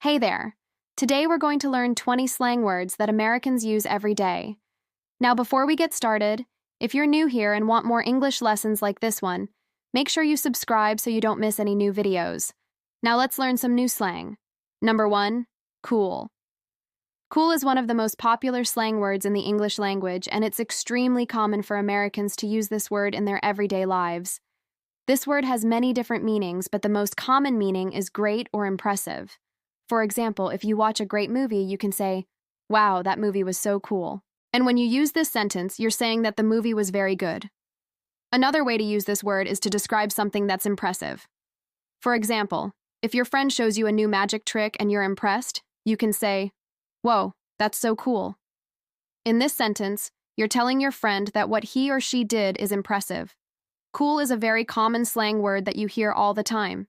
Hey there! Today we're going to learn 20 slang words that Americans use every day. Now, before we get started, if you're new here and want more English lessons like this one, make sure you subscribe so you don't miss any new videos. Now let's learn some new slang. Number 1, cool. Cool is one of the most popular slang words in the English language, and it's extremely common for Americans to use this word in their everyday lives. This word has many different meanings, but the most common meaning is great or impressive. For example, if you watch a great movie, you can say, "Wow, that movie was so cool." And when you use this sentence, you're saying that the movie was very good. Another way to use this word is to describe something that's impressive. For example, if your friend shows you a new magic trick and you're impressed, you can say, "Whoa, that's so cool." In this sentence, you're telling your friend that what he or she did is impressive. Cool is a very common slang word that you hear all the time.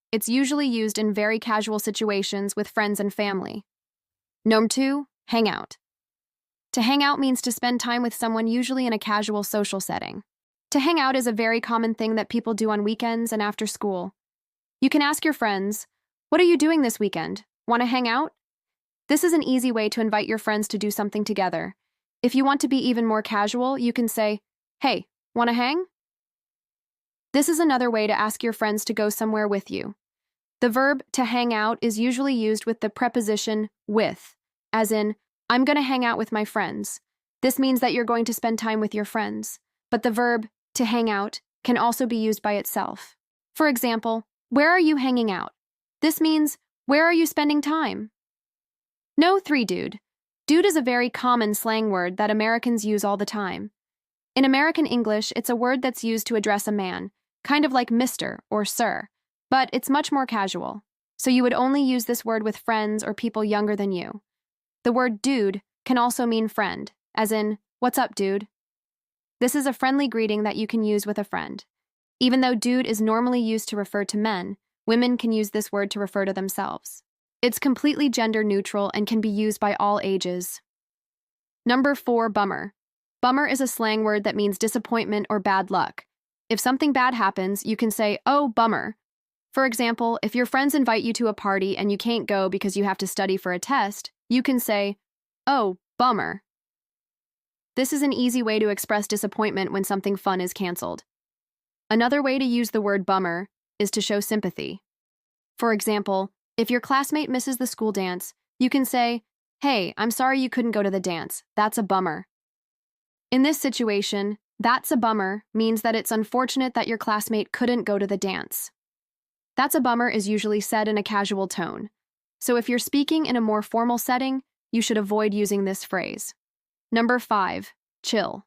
It's usually used in very casual situations with friends and family. Number 2, hang out. To hang out means to spend time with someone, usually in a casual social setting. To hang out is a very common thing that people do on weekends and after school. You can ask your friends, "What are you doing this weekend? Want to hang out?" This is an easy way to invite your friends to do something together. If you want to be even more casual, you can say, "Hey, want to hang?" This is another way to ask your friends to go somewhere with you. The verb to hang out is usually used with the preposition with, as in, "I'm going to hang out with my friends." This means that you're going to spend time with your friends. But the verb to hang out can also be used by itself. For example, "Where are you hanging out?" This means, "Where are you spending time?" No 3, dude. Dude is a very common slang word that Americans use all the time. In American English, it's a word that's used to address a man, kind of like Mr. or Sir, but it's much more casual. So you would only use this word with friends or people younger than you. The word dude can also mean friend, as in, "What's up, dude?" This is a friendly greeting that you can use with a friend. Even though dude is normally used to refer to men, women can use this word to refer to themselves. It's completely gender neutral and can be used by all ages. Number 4, bummer. Bummer is a slang word that means disappointment or bad luck. If something bad happens, you can say, "Oh, bummer." For example, if your friends invite you to a party and you can't go because you have to study for a test, you can say, "Oh, bummer." This is an easy way to express disappointment when something fun is canceled. Another way to use the word bummer is to show sympathy. For example, if your classmate misses the school dance, you can say, "Hey, I'm sorry you couldn't go to the dance. That's a bummer." In this situation, "that's a bummer" means that it's unfortunate that your classmate couldn't go to the dance. "That's a bummer" is usually said in a casual tone. So if you're speaking in a more formal setting, you should avoid using this phrase. Number 5, chill.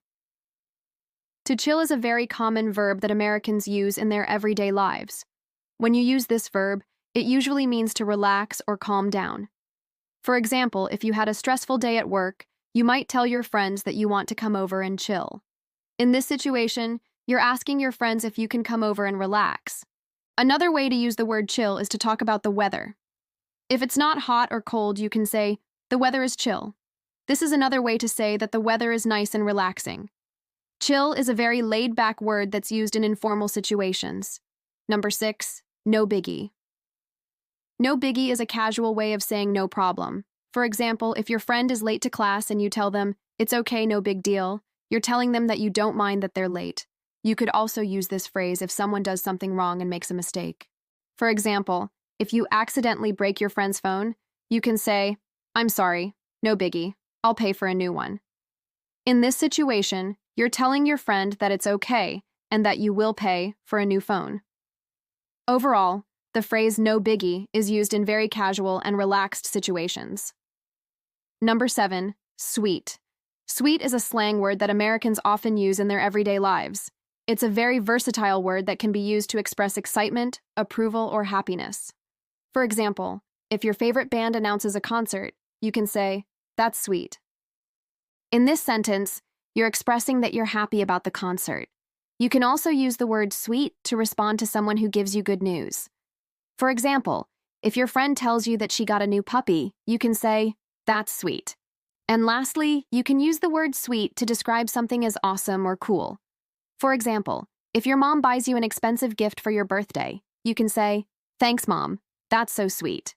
To chill is a very common verb that Americans use in their everyday lives. When you use this verb, it usually means to relax or calm down. For example, if you had a stressful day at work, you might tell your friends that you want to come over and chill. In this situation, you're asking your friends if you can come over and relax. Another way to use the word chill is to talk about the weather. If it's not hot or cold, you can say, "The weather is chill." This is another way to say that the weather is nice and relaxing. Chill is a very laid-back word that's used in informal situations. Number 6, no biggie. No biggie is a casual way of saying no problem. For example, if your friend is late to class and you tell them, "It's okay, no big deal," you're telling them that you don't mind that they're late. You could also use this phrase if someone does something wrong and makes a mistake. For example, if you accidentally break your friend's phone, you can say, "I'm sorry, no biggie, I'll pay for a new one." In this situation, you're telling your friend that it's okay and that you will pay for a new phone. Overall, the phrase "no biggie" is used in very casual and relaxed situations. Number 7, sweet. Sweet is a slang word that Americans often use in their everyday lives. It's a very versatile word that can be used to express excitement, approval, or happiness. For example, if your favorite band announces a concert, you can say, "That's sweet." In this sentence, you're expressing that you're happy about the concert. You can also use the word sweet to respond to someone who gives you good news. For example, if your friend tells you that she got a new puppy, you can say, "That's sweet." And lastly, you can use the word sweet to describe something as awesome or cool. For example, if your mom buys you an expensive gift for your birthday, you can say, "Thanks, Mom. That's so sweet."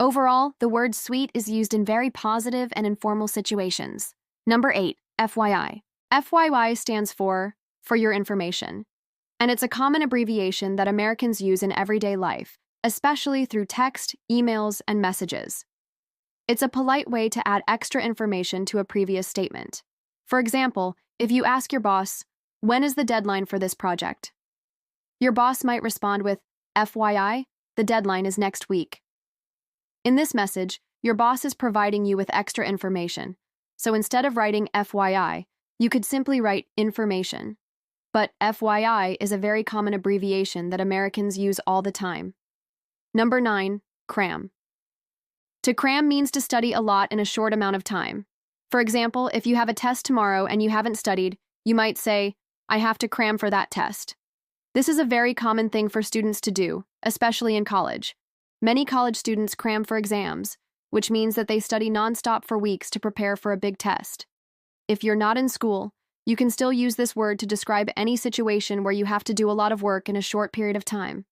Overall, the word sweet is used in very positive and informal situations. Number 8, FYI. FYI stands for your information, and it's a common abbreviation that Americans use in everyday life, especially through text, emails, and messages. It's a polite way to add extra information to a previous statement. For example, if you ask your boss, "When is the deadline for this project?" Your boss might respond with, "FYI, the deadline is next week." In this message, your boss is providing you with extra information. So instead of writing FYI, you could simply write information. But FYI is a very common abbreviation that Americans use all the time. Number 9, cram. To cram means to study a lot in a short amount of time. For example, if you have a test tomorrow and you haven't studied, you might say, "I have to cram for that test." This is a very common thing for students to do, especially in college. Many college students cram for exams, which means that they study nonstop for weeks to prepare for a big test. If you're not in school, you can still use this word to describe any situation where you have to do a lot of work in a short period of time.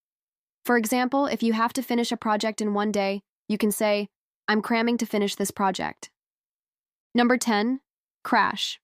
For example, if you have to finish a project in one day, you can say, "I'm cramming to finish this project." Number 10, crash.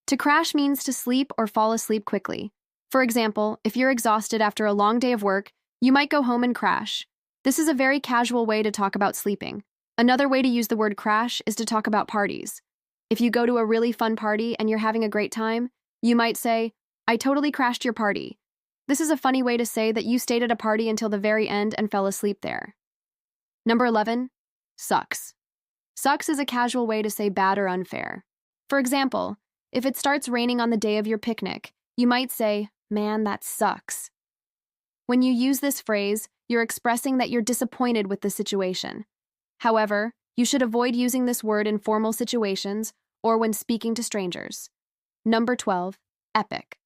To crash means to sleep or fall asleep quickly. For example, if you're exhausted after a long day of work, you might go home and crash. This is a very casual way to talk about sleeping. Another way to use the word crash is to talk about parties. If you go to a really fun party and you're having a great time, you might say, "I totally crashed your party." This is a funny way to say that you stayed at a party until the very end and fell asleep there. Number 11, sucks. Sucks is a casual way to say bad or unfair. For example, if it starts raining on the day of your picnic, you might say, "Man, that sucks." When you use this phrase, you're expressing that you're disappointed with the situation. However, you should avoid using this word in formal situations or when speaking to strangers. Number 12, epic.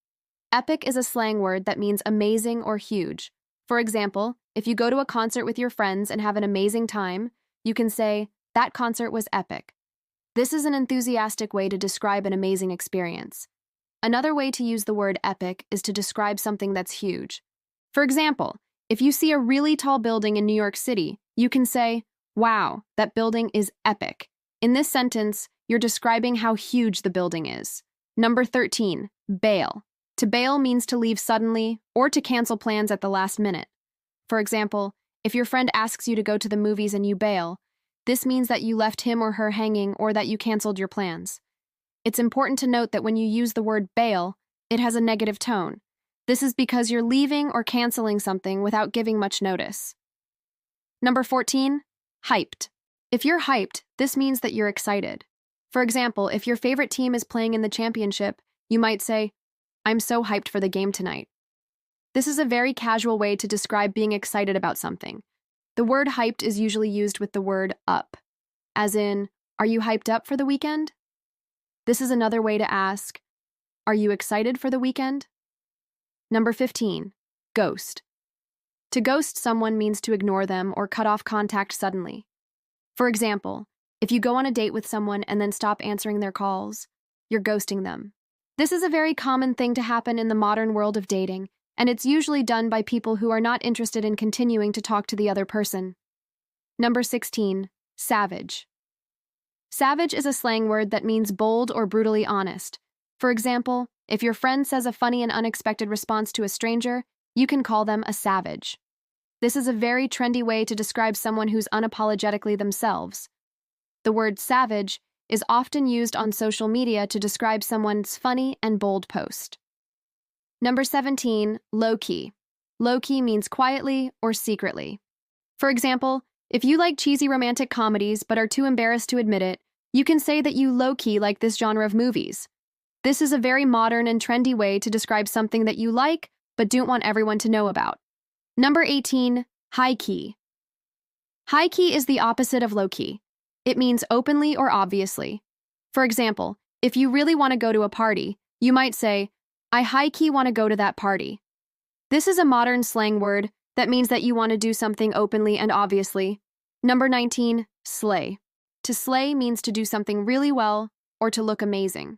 Epic is a slang word that means amazing or huge. For example, if you go to a concert with your friends and have an amazing time, you can say, "That concert was epic." This is an enthusiastic way to describe an amazing experience. Another way to use the word epic is to describe something that's huge. For example, if you see a really tall building in New York City, you can say, "Wow, that building is epic." In this sentence, you're describing how huge the building is. Number 13, bail. To bail means to leave suddenly or to cancel plans at the last minute. For example, if your friend asks you to go to the movies and you bail, this means that you left him or her hanging or that you canceled your plans. It's important to note that when you use the word bail, it has a negative tone. This is because you're leaving or canceling something without giving much notice. Number 14, hyped. If you're hyped, this means that you're excited. For example, if your favorite team is playing in the championship, you might say, "I'm so hyped for the game tonight." This is a very casual way to describe being excited about something. The word hyped is usually used with the word up, as in, "Are you hyped up for the weekend?" This is another way to ask, "Are you excited for the weekend?" Number 15, ghost. To ghost someone means to ignore them or cut off contact suddenly. For example, if you go on a date with someone and then stop answering their calls, you're ghosting them. This is a very common thing to happen in the modern world of dating, and it's usually done by people who are not interested in continuing to talk to the other person. Number 16, savage. Savage is a slang word that means bold or brutally honest. For example, if your friend says a funny and unexpected response to a stranger, you can call them a savage. This is a very trendy way to describe someone who's unapologetically themselves. The word savage is often used on social media to describe someone's funny and bold post. Number 17, low-key. Low-key means quietly or secretly. For example, if you like cheesy romantic comedies but are too embarrassed to admit it, you can say that you low-key like this genre of movies. This is a very modern and trendy way to describe something that you like but don't want everyone to know about. Number 18, high-key. High-key is the opposite of low-key. It means openly or obviously. For example, if you really want to go to a party, you might say, "I high-key want to go to that party." This is a modern slang word that means that you want to do something openly and obviously. Number 19, slay. To slay means to do something really well or to look amazing.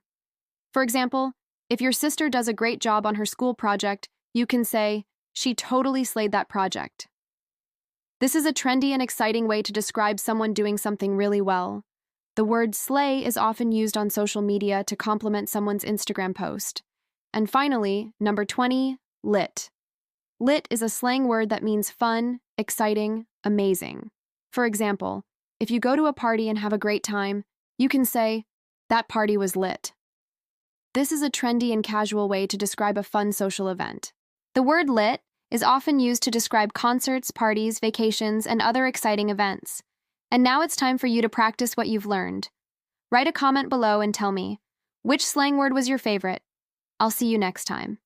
For example, if your sister does a great job on her school project, you can say, "She totally slayed that project." This is a trendy and exciting way to describe someone doing something really well. The word slay is often used on social media to compliment someone's Instagram post. And finally, number 20, lit. Lit is a slang word that means fun, exciting, amazing. For example, if you go to a party and have a great time, you can say, "That party was lit." This is a trendy and casual way to describe a fun social event. The word lit is often used to describe concerts, parties, vacations, and other exciting events. And now it's time for you to practice what you've learned. Write a comment below and tell me, which slang word was your favorite? I'll see you next time.